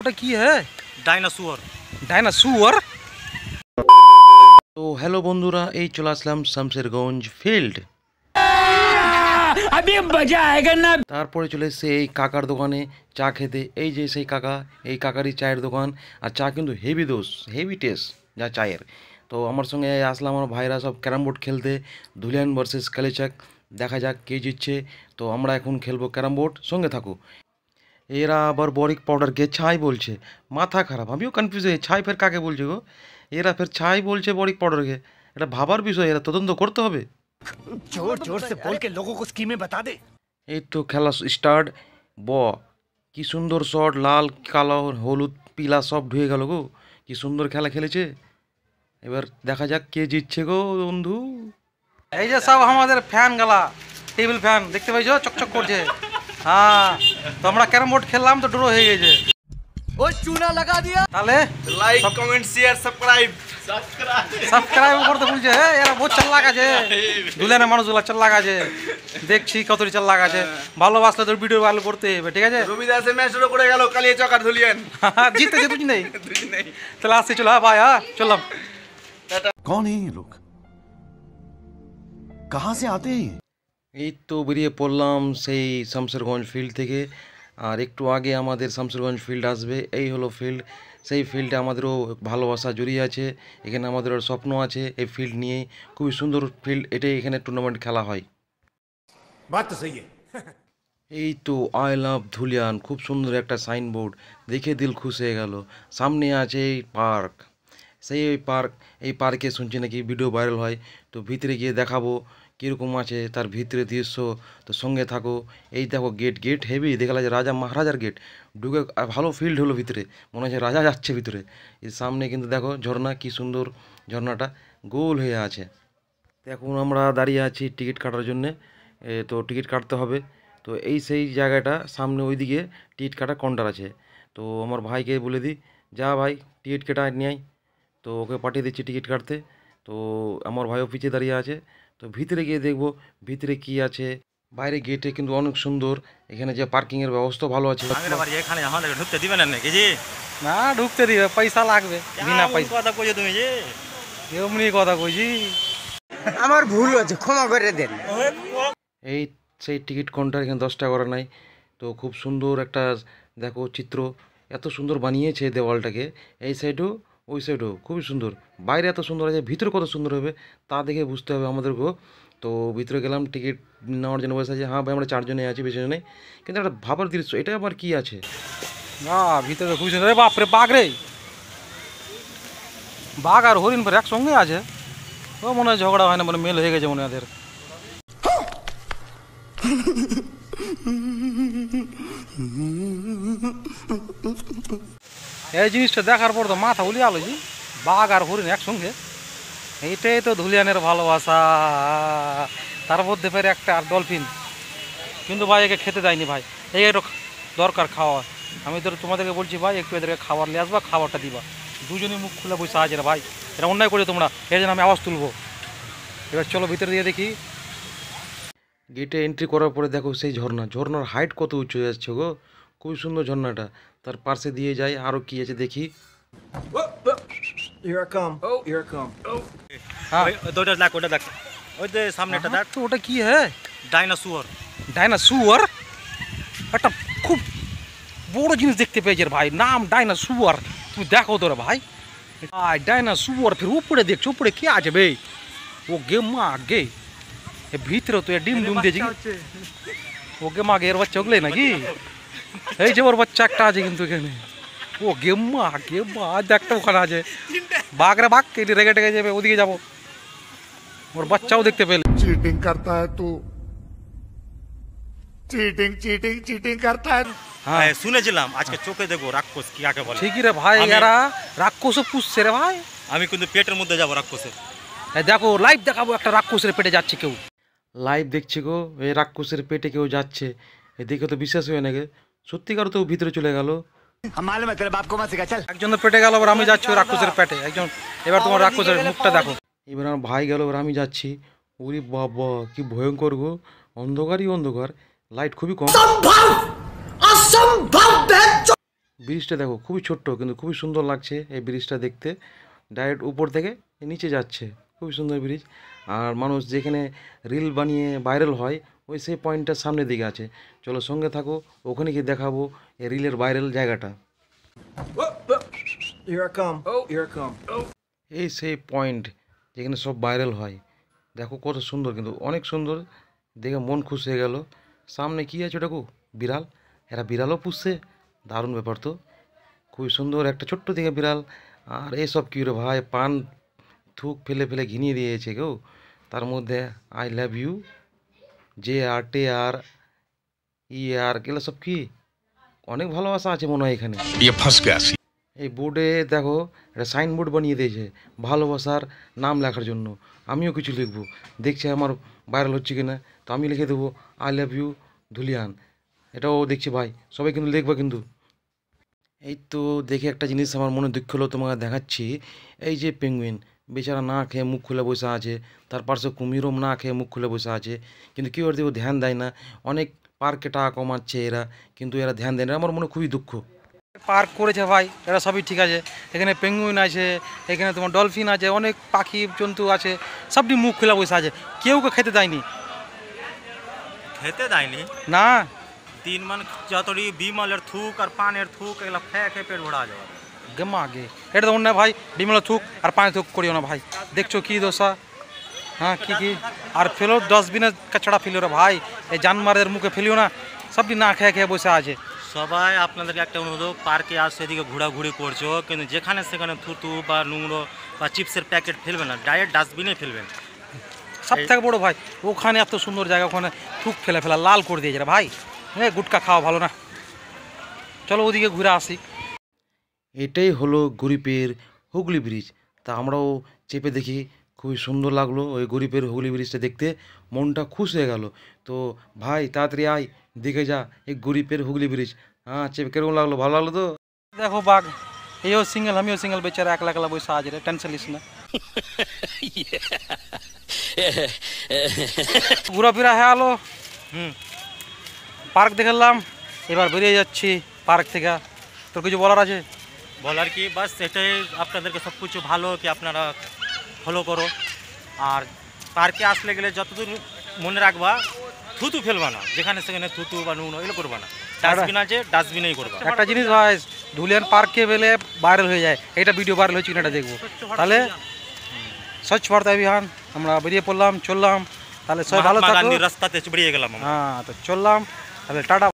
ওটা কি হ্যাঁ? ডাইনোসর। ডাইনোসর। তো হ্যালো বন্ধুরা, এই চলে আসলাম শামশেরগঞ্জ ফিল্ড। তারপরে চলে এসছে এই কাকার দোকানে চা খেতে। এই যে সেই কাকা, এই কাকারই চায়ের দোকান। আর চা কিন্তু হেভি দোষ, হেভি টেস্ট যা চায়ের। তো আমার সঙ্গে আসলাম আমার ভাইরা সব ক্যারাম বোর্ড খেলতে, ধুলিয়ান ভার্সেস কালিচাক। দেখা যাক কে জিতছে। তো আমরা এখন খেলবো ক্যারাম বোর্ড, সঙ্গে থাকো। এরা আবার বরিক পাউডারকে ছাই বলছে, মাথা খারাপ। আমিও কনফিউজ হয়ে, ছাই ফের কাকে বলছে গো? এরা ফের ছাই বলছে বরিক পাউডারকে। এটা ভাবার বিষয়, এরা তদন্ত করতে হবে। जोर जोर से बोल के लोगों को स्कीमें बता दे। এই তো খেলা স্টার্ট। ব কি সুন্দর শট, লাল কালো হলুদ পিলা সব ঢুয়ে গেল গো। কি সুন্দর খেলা খেলেছে। এবার দেখা যাক কে জিতছে গো বন্ধু। এই যে সব আমাদের ফ্যান গালা, টেবিল ফ্যান দেখতে পাইছো, চকচক করছে। হ্যাঁ, তো আমরা ক্যারাম বোর্ড খেললাম তো ড্র হয়ে গেছে। ओए चूना लगा दिया। তাহলে like comment share subscribe. Subscribe করতে বলছে। হ্যাঁ, এরা বহুত চাল্লাক আছে, দুলেনের মানুষগুলা চাল্লাক আছে। দেখছি কতটি চাল্লাক আছে। ভালোবাসলে তোর ভিডিও ভালো করতে হবে, ঠিক আছে? রবিদাসের ম্যাচ শুরু করে গেল, কালিয়াচক আর ধুলিয়ান জিততে তুই নেই। তাহলে আসছি, চলো। হ্যাঁ ভাই, হ্যাঁ চললাম। कौन है ये लोग? कहाँ से आते हैं? এই তো বেরিয়ে পড়লাম সেই শামশেরগঞ্জ ফিল্ড থেকে। আর একটু আগে আমাদের শামশেরগঞ্জ ফিল্ড আসবে। এই হলো ফিল্ড। সেই ফিল্ডে আমাদেরও ভালোবাসা জড়িয়ে আছে। এখানে আমাদেরও স্বপ্ন আছে এই ফিল্ড নিয়ে। খুবই সুন্দর ফিল্ড, এটাই এখানে টুর্নামেন্ট খেলা হয়। बात तो सही है। এই তো আই লাভ ধুলিয়ান, খুব সুন্দর একটা সাইনবোর্ড দেখে দিল খুশ হয়ে গেল। সামনে আছে এই পার্ক, সেই ওই পার্ক। এই পার্কে শুনছি নাকি ভিডিও ভাইরাল হয়। তো ভিতরে গিয়ে দেখাবো কীরকম আছে তার ভিতরে দৃশ্য। তো সঙ্গে থাকো। এই দেখো গেট, গেট হেভি, দেখা যায় রাজা মহারাজার গেট। ঢুকে ভালো ফিল্ড হলো ভিতরে, মনে হচ্ছে রাজা যাচ্ছে ভিতরে। এর সামনে কিন্তু দেখো ঝর্ণা, কি সুন্দর ঝর্ণাটা গোল হয়ে আছে। তো এখন আমরা দাঁড়িয়ে আছি টিকিট কাটার জন্যে। তো টিকিট কাটতে হবে। তো এই সেই জায়গাটা সামনে, ওইদিকে টিকিট কাটার কাউন্টার আছে। তো আমার ভাইকে বলে দিই, যা ভাই টিকিট কেটে নিয়ে আয়। তো ওকে পাঠিয়ে দিচ্ছি টিকিট কাটতে। তো আমার ভাইও পিছিয়ে দাঁড়িয়ে আছে। তো ভিতরে গিয়ে দেখবো ভিতরে কি আছে। বাইরে গেটে কিন্তু অনেক সুন্দর, এখানে যে পার্কিংয়ের ব্যবস্থা ভালো আছে। এখানে আমাদের ঢুকতে দিবেন না নাকি জি? না, ঢুকতে দিবে, পয়সা লাগবে। বিনা পয়সা কথা কইছো তুমি জি? এমনি কথা কইছি। আমার ভুল হয়েছে, ক্ষমা করে দেন। এই সেই টিকিট কাউন্টার, এখানে 10 টাকা করে নাই। তো খুব সুন্দর একটা দেখো চিত্র, এত সুন্দর বানিয়েছে দেওয়ালটাকে। এই সাইডও ওই সাইডও খুবই সুন্দর। বাইরে এত সুন্দর আছে, ভিতরে কত সুন্দর হবে তা দেখে বুঝতে হবে আমাদেরকেও। তো ভিতরে গেলাম, টিকিট নেওয়ার জন্য বসে আছে। হ্যাঁ ভাই, আমরা 4 জনে আছি, বেশি জনে। কিন্তু একটা ভাবার দৃশ্য, এটা আবার কি আছে না ভিতরে, খুবই সুন্দর। বাপরে, বাঘ রে, বাঘ আর হরিণ ফের একসঙ্গে আছে। ও মনে হয় ঝগড়া হয় না, মানে মেল হয়ে গেছে মনে হয় ওদের। এই জিনিসটা দেখার পর তো মাথা উলিয়ে আলো জি, বাঘ আর হরিণ একসঙ্গে। এইটাই তো ধুলিয়ানের ভালোবাসা। তার মধ্যে ফের একটা আর ডলফিন। কিন্তু ভাই একে খেতে দেয়নি ভাই, এই একটু দরকার খাওয়া। আমি তো তোমাদেরকে বলছি ভাই, একটু এদেরকে খাবার নিয়ে আসবা, খাবারটা দিবা। দুজনে মুখ খুলে বসে আছে রে ভাই, এটা অন্যায় করে তোমরা, এর জন্য আমি আওয়াজ তুলবো। এবার চলো ভিতরে দিয়ে দেখি। গেটে এন্ট্রি করার পরে দেখো সেই ঝর্ণা, ঝর্ণার হাইট কত উঁচু হয়ে যাচ্ছে গো, খুবই সুন্দর ঝর্ণাটা। তার পাশে দিয়ে যাই, আরও কি আছে দেখি। Here I come. Oh, here I come. Oh. হ্যাঁ, ওটা দেখ, ওটা দেখ। ওই যে সামনে একটা দেখ। তো ওটা কি হ্যাঁ? ডাইনোসর। ডাইনোসর। একটা খুব বড় জিনিস দেখতে পেয়েছে ভাই, নাম ডাইনোসর। তুমি দেখো তো রে ভাই, ডাইনোসর। ফির উপরে দেখছো, উপরে কি আছে বে? ও গে মা গে, ভিতরে তো ডিম ডুম দিয়েছি। ও গে মা গে, এর বাচ্চা ওগুলোই নাকি? এই যে ওর বাচ্চা একটা আছে কিন্তু এখানে। ও গে মা দেখতে ওখানে আছে। বাঘ রে বাঘ, এটি রেগে টেগে যাবে, ওদিকে যাবো। ওর বাচ্চাও দেখতে পেলে। चीटिंग करता है तू, चीटिंग चीटिंग चीटिंग करता है। হ্যাঁ, শুনেছিলাম আজকে চোখে দেখবো রাক্ষস কি কাকে বলে। ঠিকই রে ভাই, এরা রাক্ষসও পুষছে রে ভাই। আমি কিন্তু পেটের মধ্যে যাবো রাক্ষসের। দেখো লাইভ দেখাবো, একটা রাক্ষসের পেটে যাচ্ছে কেউ। লাইভ দেখছে গো, এই রাক্ষসের পেটে কেউ যাচ্ছে। এ দেখে তো বিশ্বাস হয় নাকি, সত্যিকার তো ভিতরে চলে গেল। একজনের পেটে গেল, এবার আমি যাচ্ছি ওই রাক্ষসের পেটে। একজন, এবার তোমার রাক্ষসের মুখটা দেখো। এবার আমার ভাই গেল, এবার আমি যাচ্ছি। ওরে বাবা, কি ভয়ঙ্কর গো, অন্ধকারই অন্ধকার, লাইট খুবই কম। ব্রিজটা দেখো খুবই ছোট্ট কিন্তু খুবই সুন্দর লাগছে এই ব্রিজটা দেখতে। ডাইরেক্ট উপর থেকে নিচে যাচ্ছে, খুবই সুন্দর ব্রিজ। আর মানুষ যেখানে রিল বানিয়ে ভাইরাল হয় ওই সেই পয়েন্টটার সামনের দিকে আছে। চলো সঙ্গে থাকো, ওখানে গিয়ে দেখাবো এই রিলের ভাইরাল জায়গাটা। এই সেই পয়েন্ট যেখানে সব ভাইরাল হয়। দেখো কত সুন্দর, কিন্তু অনেক সুন্দর, দেখে মন খুশ হয়ে গেল। সামনে কি আছে ওটাকু? বিড়াল। এরা বিড়ালও পুষছে, দারুণ ব্যাপার তো। খুবই সুন্দর একটা ছোট্ট দিকে বিড়াল। আর এসব কী রে ভাই, পান থুক ফেলে ফেলে ঘিনিয়ে দিয়েছে কেউ। তার মধ্যে আই লাভ ইউ, JRTR এগুলো সব কি অনেক ভালোবাসা আছে মনে হয় এখানে। এই বোর্ডে দেখো একটা সাইনবোর্ড বানিয়ে দিয়েছে ভালোবাসার নাম লেখার জন্য। আমিও কিছু লিখবো, দেখছি আমার ভাইরাল হচ্ছে কিনা। তো আমি লিখে দেবো আই লাভ ইউ ধুলিয়ান। এটাও দেখছি ভাই, সবাই কিন্তু লিখবে কিন্তু। এই তো দেখে একটা জিনিস আমার মনে দুঃখ হলো, তোমাকে দেখাচ্ছি। এই যে পেঙ্গুইন বেচারা না খেয়ে মুখ খুলে বসে আছে, তার পাশে কুমিরও না খেয়ে মুখ খুলে বসে আছে, কিন্তু কেউ ওর দিকে ধ্যান দেয় না। অনেক পার্কে টাকা কমাচ্ছে এরা, কিন্তু এরা ধ্যান দেয় না। আমার মনে খুবই দুঃখ। পার্ক করেছে ভাই, এটা সবই ঠিক আছে। এখানে পেঙ্গুইন আছে, এখানে তোমার ডলফিন আছে, অনেক পাখি জন্তু আছে, সবটি মুখ খুলে বসে আছে। কেউকে খেতে দেয়নি। খেতে দেয়নি না, 3 मन যতরি বিমলের থুক আর পানের থুক এগুলো খেয়ে খেয়ে পেট ভরা যাবে। গেমা আগে এটা তো অন্য ভাই, বিমলা থুক আর পানি থুক করিও না ভাই। দেখছো কি দোষা? হ্যাঁ কি আর ফেলো, ডাস্টবিনে কাছড়া ফেলিও রে ভাই, এই জানমারের মুখে ফেলিও না। সবটি না খেয়ে খেয়ে বসে আছে। সবাই আপনাদেরকে একটা অনুরোধ, পার্কে আসে এদিকে ঘোরাঘুরি করছো, কিন্তু যেখানে সেখানে থুতু বা নোংরো বা চিপসের প্যাকেট ফেলবেন না, ডাইরেক্ট ডাস্টবিনে ফেলবেন। সব থেকে বড় ভাই, ওখানে এত সুন্দর জায়গা, ওখানে থুক ফেলা লাল করে দিয়েছে রে ভাই। হ্যাঁ, গুটকা খাওয়া ভালো না। চলো ওদিকে ঘুরে আসি। এটাই হলো গরিপের হুগলি ব্রিজ। তা আমরাও চেপে দেখি, খুবই সুন্দর লাগলো ওই গরিপের হুগলি ব্রিজটা দেখতে, মনটা খুশ হয়ে গেল। তো ভাই তাড়াতাড়ি আয়, দেখে যা এই গরিপের হুগলি ব্রিজ। হ্যাঁ, চেপে কিরকম লাগলো? ভালো লাগলো তো? দেখো বাঘ, এও সিঙ্গেল আমিও সিঙ্গেল, বেচারা একলা একলা বসে আছে রে, টেনশন লিস না। ঘোরাফেরা হয়ে আলো, পার্ক দেখলাম, এবার বেরিয়ে যাচ্ছি পার্ক থেকে। তোর কিছু বলার আছে? বলার কি, বাস এটাই আপনাদেরকে সব কিছু ভালো কি আপনারা ফলো করো। আর পার্কে আসলে গেলে যতদূর মনে রাখবা, থুতু ফেলবা না, যেখানে সেখানে থুতু বা নোংরা এগুলো করবা না। ডাস্টবিন আছে, ডাস্টবিনেই করবা। একটা জিনিস ভাই, ধুলিয়ান পার্কে বেলে ভাইরাল হয়ে যায়, এটা ভিডিও ভাইরাল হয়েছে কিনা এটা দেখবো। তাহলে স্বচ্ছ ভারত অভিযান আমরা বেরিয়ে পড়লাম, চললাম। তাহলে সবাই ভালো থাকো। রাস্তাতে বেরিয়ে গেলাম। হ্যাঁ, তো চললাম তাহলে, টাটা।